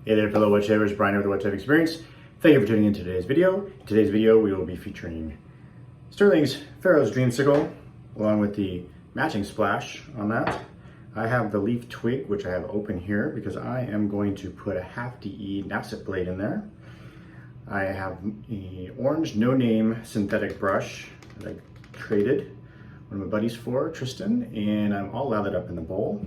Hey there fellow wood shavers, Brian here with the Wood Shave Experience. Thank you for tuning in to today's video. In today's video we will be featuring Stirling's Pharoah's Dreamsicle along with the matching splash on that. I have the Leaf Twig, which I have open here because I am going to put a half DE Nacet blade in there. I have the orange no name synthetic brush that I traded one of my buddies for, Tristan, and I'm all lathered up in the bowl.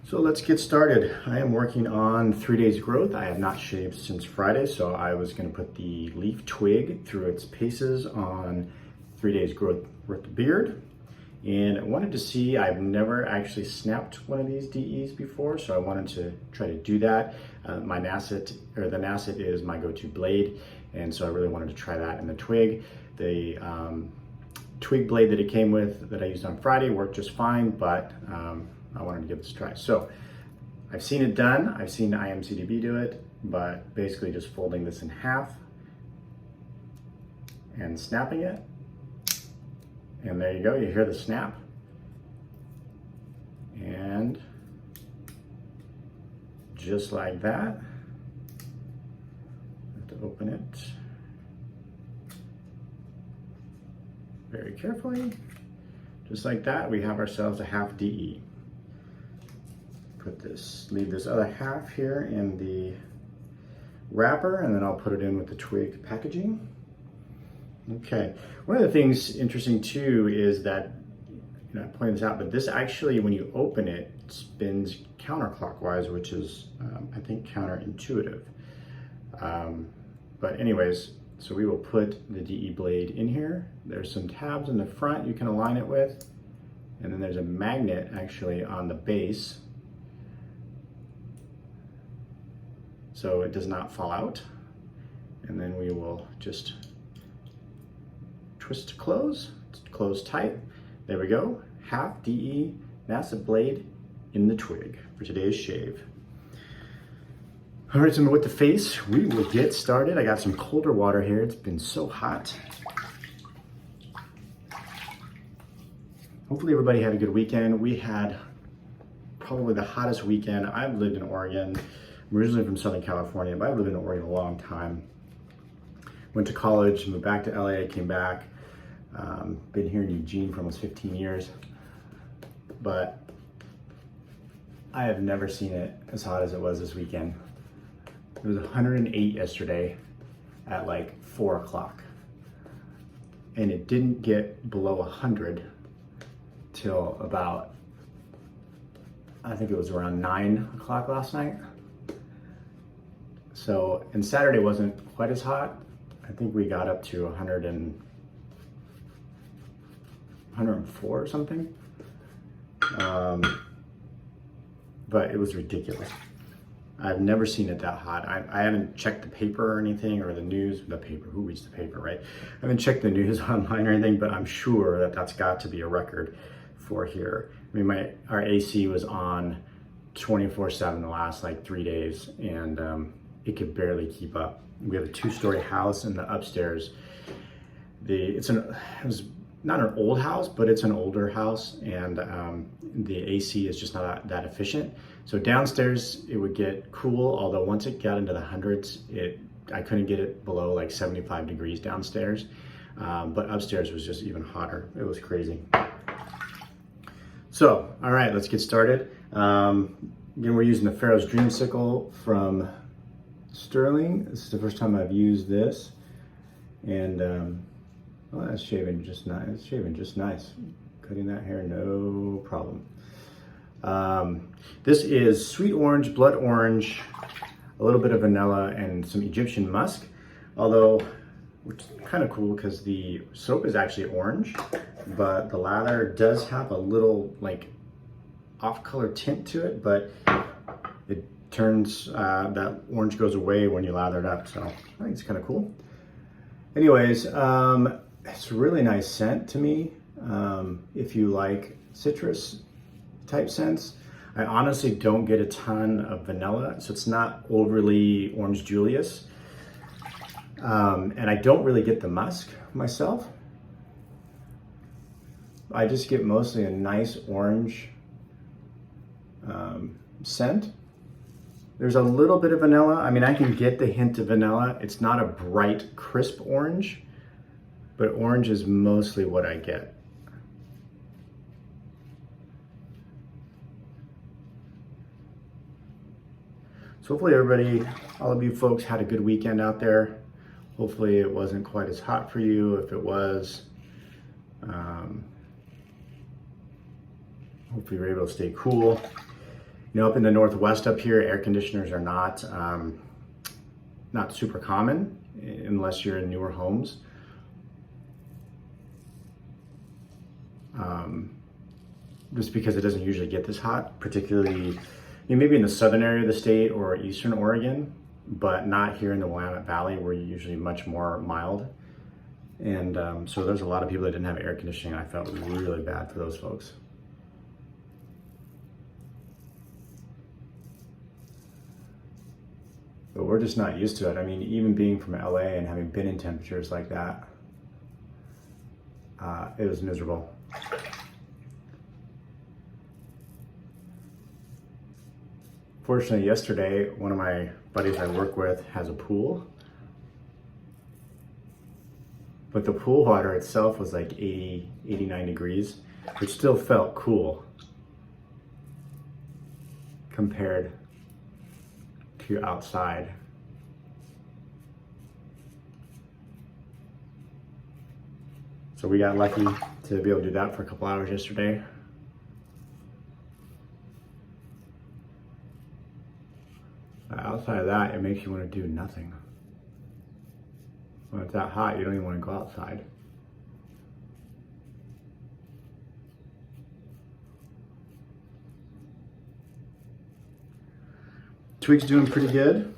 So let's get started. I am working on 3 days growth. I have not shaved since Friday, so I was gonna put the Leaf Twig through its paces on 3 days growth with the beard. And I wanted to see, I've never actually snapped one of these DEs before, so I wanted to try to do that. My Nacet, or the Nacet is my go-to blade, and so I really wanted to try that in the Twig. The Twig blade that it came with that I used on Friday worked just fine, but I wanted to give this a try. So I've seen it done. I've seen IMCDB do it, but basically just folding this in half and snapping it. And there you go, you hear the snap. And just like that, have to open it very carefully. Just like that, we have ourselves a half DE. Leave this other half here in the wrapper, and then I'll put it in with the Twig packaging. Okay, one of the things interesting too is that, I pointed this out, but this actually, when you open it, spins counterclockwise, which is, I think, counterintuitive. But anyways, so we will put the DE blade in here. There's some tabs in the front you can align it with, and then there's a magnet actually on the base, so it does not fall out. And then we will just twist to close tight. There we go, half DE Nacet blade in the Twig for today's shave. All right, so with the face, we will get started. I got some colder water here. It's been so hot. Hopefully everybody had a good weekend. We had probably the hottest weekend. I've lived in Oregon. I'm originally from Southern California, but I've lived in Oregon a long time. Went to college, moved back to LA, came back. Been here in Eugene for almost 15 years. But I have never seen it as hot as it was this weekend. It was 108 yesterday at like 4 o'clock. And it didn't get below 100 till about, I think it was around 9 o'clock last night. So, and Saturday wasn't quite as hot. I think we got up to 104 or something. But it was ridiculous. I've never seen it that hot. I haven't checked the paper or anything, or the news. The paper, who reads the paper, right? I haven't checked the news online or anything, but I'm sure that that's got to be a record for here. I mean, our AC was on 24/7 the last like 3 days, and it could barely keep up. We have a 2-story house, and the upstairs, it was not an old house, but it's an older house, and the AC is just not that efficient. So downstairs it would get cool, although once it got into the hundreds, I couldn't get it below like 75 degrees downstairs. But upstairs was just even hotter. It was crazy. So, all right, let's get started. Again, we're using the Pharoah's Dreamsicle from Stirling. This is the first time I've used this, and well, that's shaving just nice. It's shaving just nice. Cutting that hair, no problem. This is sweet orange, blood orange, a little bit of vanilla, and some Egyptian musk. Although, which is kind of cool because the soap is actually orange, but the lather does have a little like off-color tint to it, but it turns, that orange goes away when you lather it up, so I think it's kind of cool. Anyways, it's a really nice scent to me. If you like citrus type scents. I honestly don't get a ton of vanilla, so it's not overly Orange Julius. And I don't really get the musk myself. I just get mostly a nice orange scent. There's a little bit of vanilla. I mean, I can get the hint of vanilla. It's not a bright, crisp orange, but orange is mostly what I get. So hopefully everybody, all of you folks had a good weekend out there. Hopefully it wasn't quite as hot for you. If it was, hopefully you're able to stay cool. You know, up in the Northwest up here, air conditioners are not super common unless you're in newer homes. Just because it doesn't usually get this hot, particularly maybe in the southern area of the state or eastern Oregon, but not here in the Willamette Valley where you're usually much more mild. And so there's a lot of people that didn't have air conditioning, and I felt really bad for those folks. But we're just not used to it. I mean, even being from LA and having been in temperatures like that, it was miserable. Fortunately, yesterday, one of my buddies I work with has a pool. But the pool water itself was like 80, 89 degrees, which still felt cool compared to outside. So we got lucky to be able to do that for a couple hours yesterday. Outside of that, it makes you want to do nothing. When it's that hot, you don't even want to go outside. Twig's doing pretty good.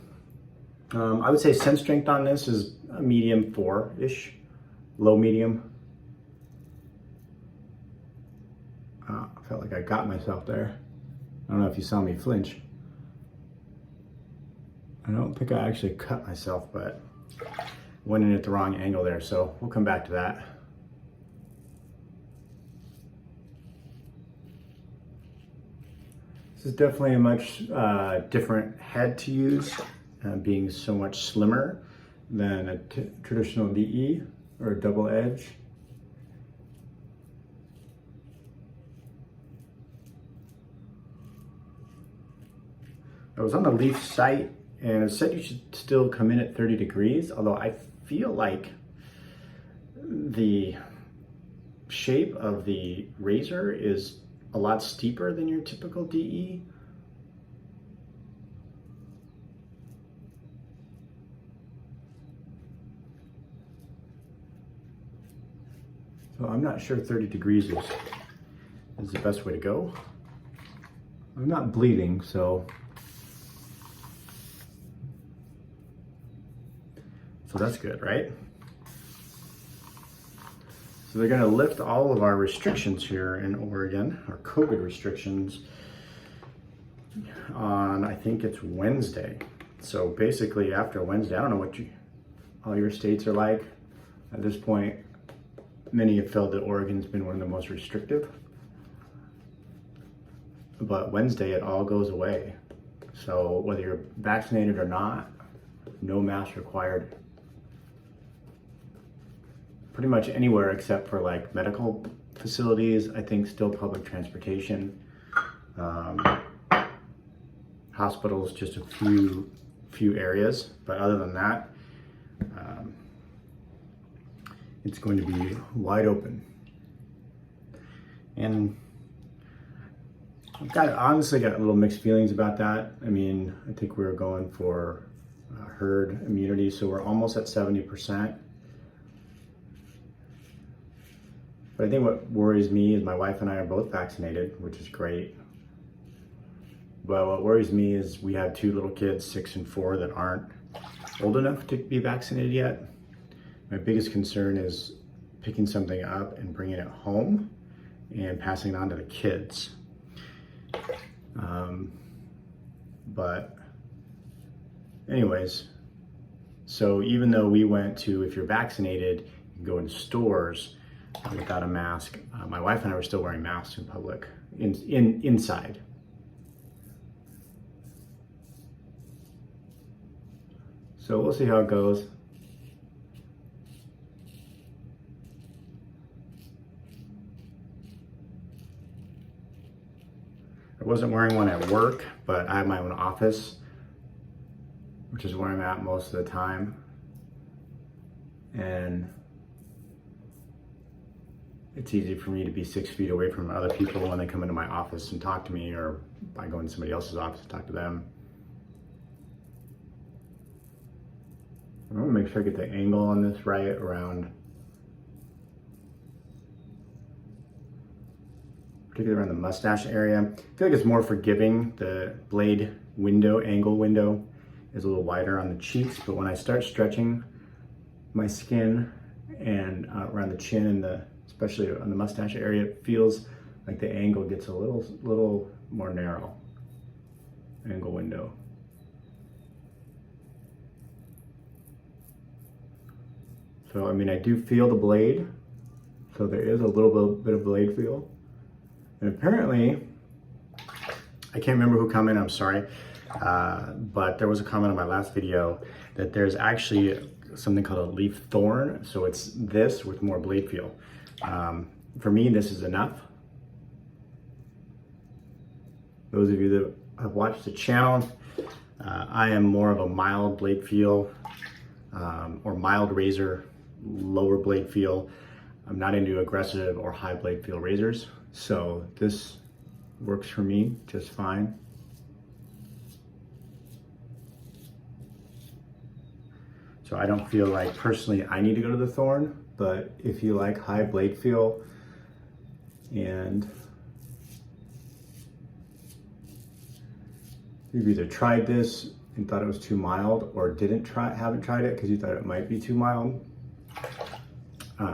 I would say sense strength on this is a medium 4-ish, low medium. I felt like I got myself there. I don't know if you saw me flinch. I don't think I actually cut myself, but went in at the wrong angle there, so we'll come back to that. This is definitely a much different head to use, being so much slimmer than a traditional DE or a double edge. I was on the Leaf site and it said you should still come in at 30 degrees, although I feel like the shape of the razor is a lot steeper than your typical DE. So I'm not sure 30 degrees is the best way to go. I'm not bleeding, so that's good, right? So they're gonna lift all of our restrictions here in Oregon, our COVID restrictions, on, I think it's Wednesday. So basically after Wednesday, I don't know what all your states are like. At this point, many have felt that Oregon's been one of the most restrictive. But Wednesday, it all goes away. So whether you're vaccinated or not, no mask required. Pretty much anywhere except for like medical facilities, I think still public transportation. Hospitals, just a few areas, but other than that, it's going to be wide open. And I've honestly got a little mixed feelings about that. I mean, I think we're going for herd immunity, so we're almost at 70%. But I think what worries me is my wife and I are both vaccinated, which is great. But what worries me is we have 2 little kids, 6 and 4, that aren't old enough to be vaccinated yet. My biggest concern is picking something up and bringing it home and passing it on to the kids. But anyways, so even though we went to, if you're vaccinated, you can go into stores without a mask. My wife and I were still wearing masks in public, inside. So we'll see how it goes. I wasn't wearing one at work, but I have my own office, which is where I'm at most of the time. And it's easy for me to be 6 feet away from other people when they come into my office and talk to me, or I go into somebody else's office and talk to them. I'm gonna make sure I get the angle on this right around, particularly around the mustache area. I feel like it's more forgiving. The blade window, angle window, is a little wider on the cheeks, but when I start stretching my skin and around the chin and especially on the mustache area, it feels like the angle gets a little more narrow. Angle window. So, I mean, I do feel the blade. So there is a little bit of blade feel. And apparently, I can't remember who commented, I'm sorry, but there was a comment on my last video that there's actually something called a leaf thorn. So it's this with more blade feel. For me, this is enough. Those of you that have watched the channel, I am more of a mild blade feel, or mild razor, lower blade feel. I'm not into aggressive or high blade feel razors. So this works for me just fine. So I don't feel like personally I need to go to the thorn, but if you like high blade feel and you've either tried this and thought it was too mild, or haven't tried it because you thought it might be too mild,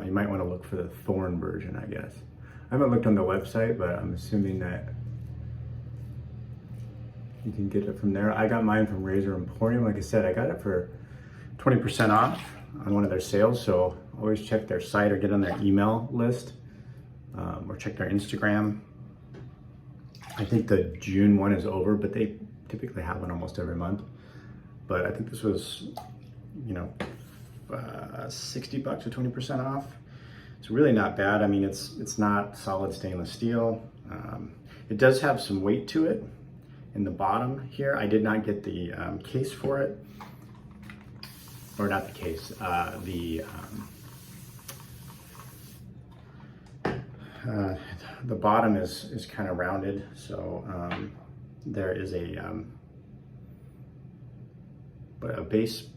you might want to look for the thorn version, I guess. I haven't looked on the website, but I'm assuming that you can get it from there. I got mine from Razor Emporium. Like I said, I got it for 20% off on one of their sales, so always check their site or get on their email list, or check their Instagram. I think the June one is over, but they typically have one almost every month. But I think this was, you know, $60 or 20% off. It's really not bad. I mean, it's not solid stainless steel. It does have some weight to it in the bottom here. I did not get the case for it, or not the case, the bottom is kind of rounded, so there is a base,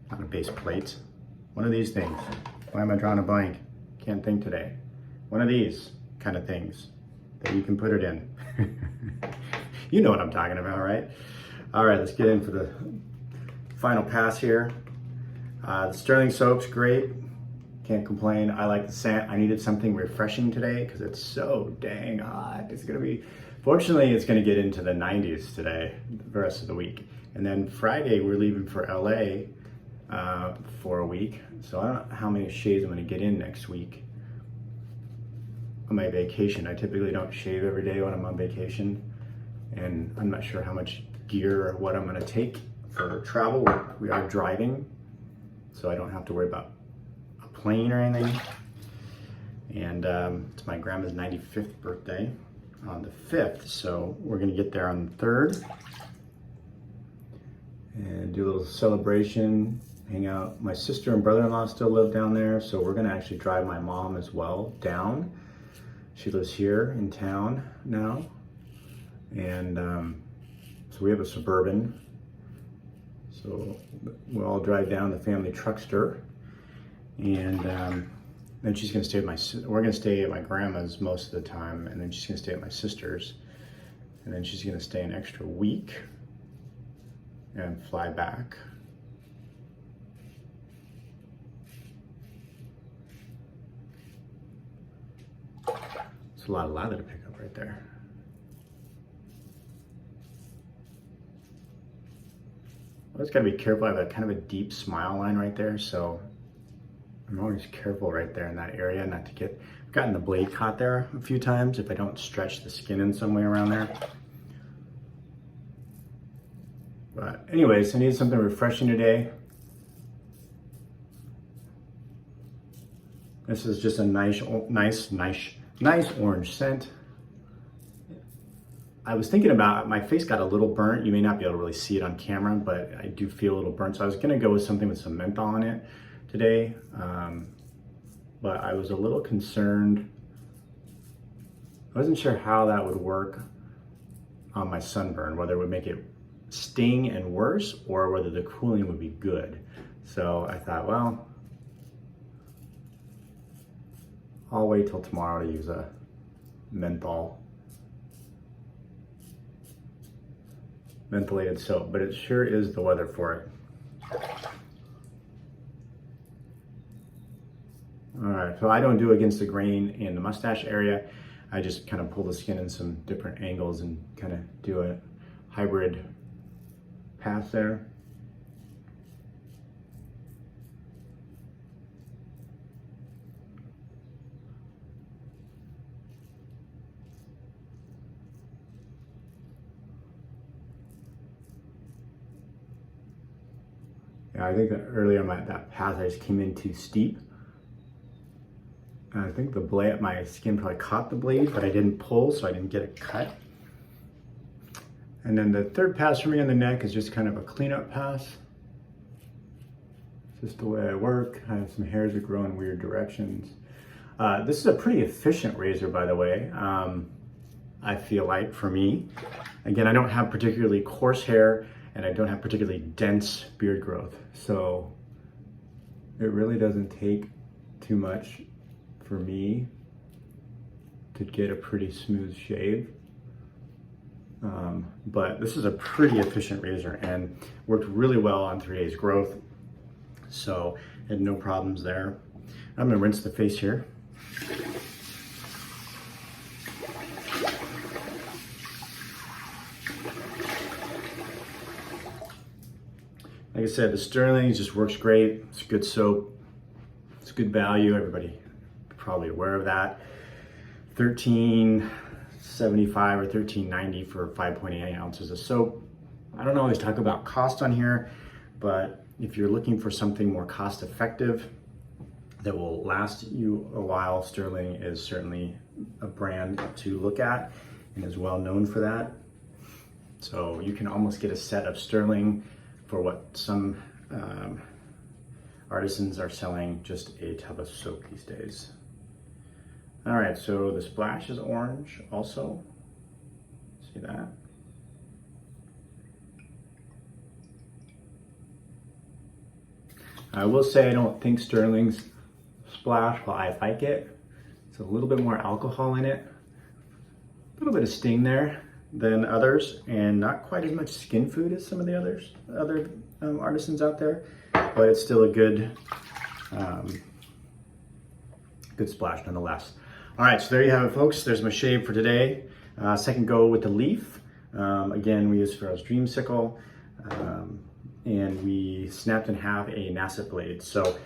not a base plate, one of these things. Why am I drawing a blank? Can't think today. One of these kind of things that you can put it in. You know what I'm talking about, right? All right, let's get in for the final pass here. The Stirling soap's great. Can't complain. I like the scent. I needed something refreshing today because it's so dang hot. It's gonna be, fortunately, it's gonna get into the 90s today, the rest of the week. And then Friday, we're leaving for LA for a week. So I don't know how many shades I'm gonna get in next week on my vacation. I typically don't shave every day when I'm on vacation. And I'm not sure how much gear or what I'm gonna take for travel. We are driving, so I don't have to worry about a plane or anything. And it's my grandma's 95th birthday on the 5th, so we're gonna get there on the 3rd and do a little celebration, hang out. My sister and brother-in-law still live down there, so we're gonna actually drive my mom as well down. She lives here in town now. And so we have a Suburban, so we'll all drive down the family truckster, and then she's gonna stay at we're gonna stay at my grandma's most of the time, and then she's gonna stay at my sister's, and then she's gonna stay an extra week and fly back. It's a lot of lather to pick up right there. I just gotta be careful. I have a kind of a deep smile line right there, so I'm always careful right there in that area not to get, I've gotten the blade caught there a few times if I don't stretch the skin in some way around there. But anyways, I needed something refreshing today. This is just a nice orange scent. I was thinking about, my face got a little burnt. You may not be able to really see it on camera, but I do feel a little burnt. So I was gonna go with something with some menthol in it today. But I was a little concerned. I wasn't sure how that would work on my sunburn, whether it would make it sting and worse or whether the cooling would be good. So I thought, well, I'll wait till tomorrow to use a mentholated soap, but it sure is the weather for it. All right, so I don't do against the grain in the mustache area. I just kind of pull the skin in some different angles and kind of do a hybrid pass there. Yeah, I think that earlier that path I just came in too steep. And I think the blade, my skin probably caught the blade, but I didn't pull, so I didn't get a cut. And then the third pass for me on the neck is just kind of a cleanup pass. It's just the way I work. I have some hairs that grow in weird directions. This is a pretty efficient razor, by the way. I feel like, for me. Again, I don't have particularly coarse hair, and I don't have particularly dense beard growth. So it really doesn't take too much for me to get a pretty smooth shave. But this is a pretty efficient razor and worked really well on 3 days growth. So had no problems there. I'm gonna rinse the face here. Like I said, the Stirling just works great. It's good soap. It's good value. Everybody probably aware of that. $13.75 or $13.90 for 5.8 ounces of soap. I don't always talk about cost on here, but if you're looking for something more cost effective that will last you a while, Stirling is certainly a brand to look at and is well known for that. So you can almost get a set of Stirling for what some artisans are selling just a tub of soap these days. All right, so the splash is orange also. See that? I will say I don't think Stirling's splash, while I like it, it's a little bit more alcohol in it, a little bit of sting there than others, and not quite as much skin food as some of the other artisans out there, but it's still a good good splash nonetheless. All right, so there you have it, folks. There's my shave for today. Second go with the Leaf. Again, we used Pharoah's Dreamsicle, and we snapped in half a Nacet blade. So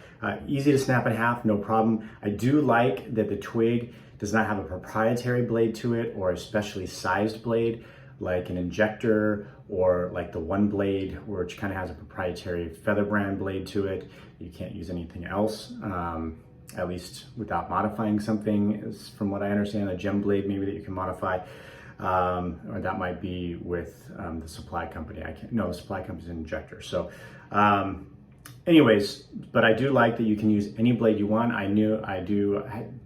easy to snap in half, no problem. I do like that the Twig does not have a proprietary blade to it or a specially sized blade like an injector or like the One Blade, which kind of has a proprietary feather brand blade to it. You can't use anything else, at least without modifying something, is from what I understand, a gem blade maybe that you can modify, or that might be with the supply company. The supply company's an injector. So anyways, but I do like that you can use any blade you want. I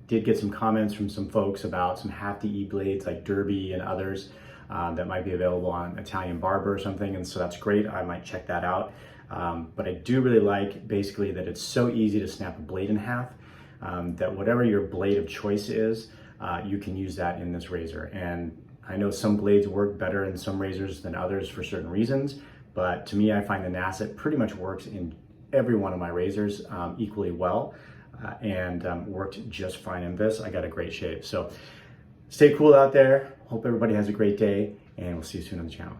did get some comments from some folks about some half DE blades like Derby and others that might be available on Italian Barber or something, and so that's great. I might check that out. But I do really like basically that it's so easy to snap a blade in half, that whatever your blade of choice is, you can use that in this razor. And I know some blades work better in some razors than others for certain reasons, but to me, I find the Nacet pretty much works in every one of my razors equally well, and worked just fine in this. I got a great shave. So stay cool out there. Hope everybody has a great day, and we'll see you soon on the channel.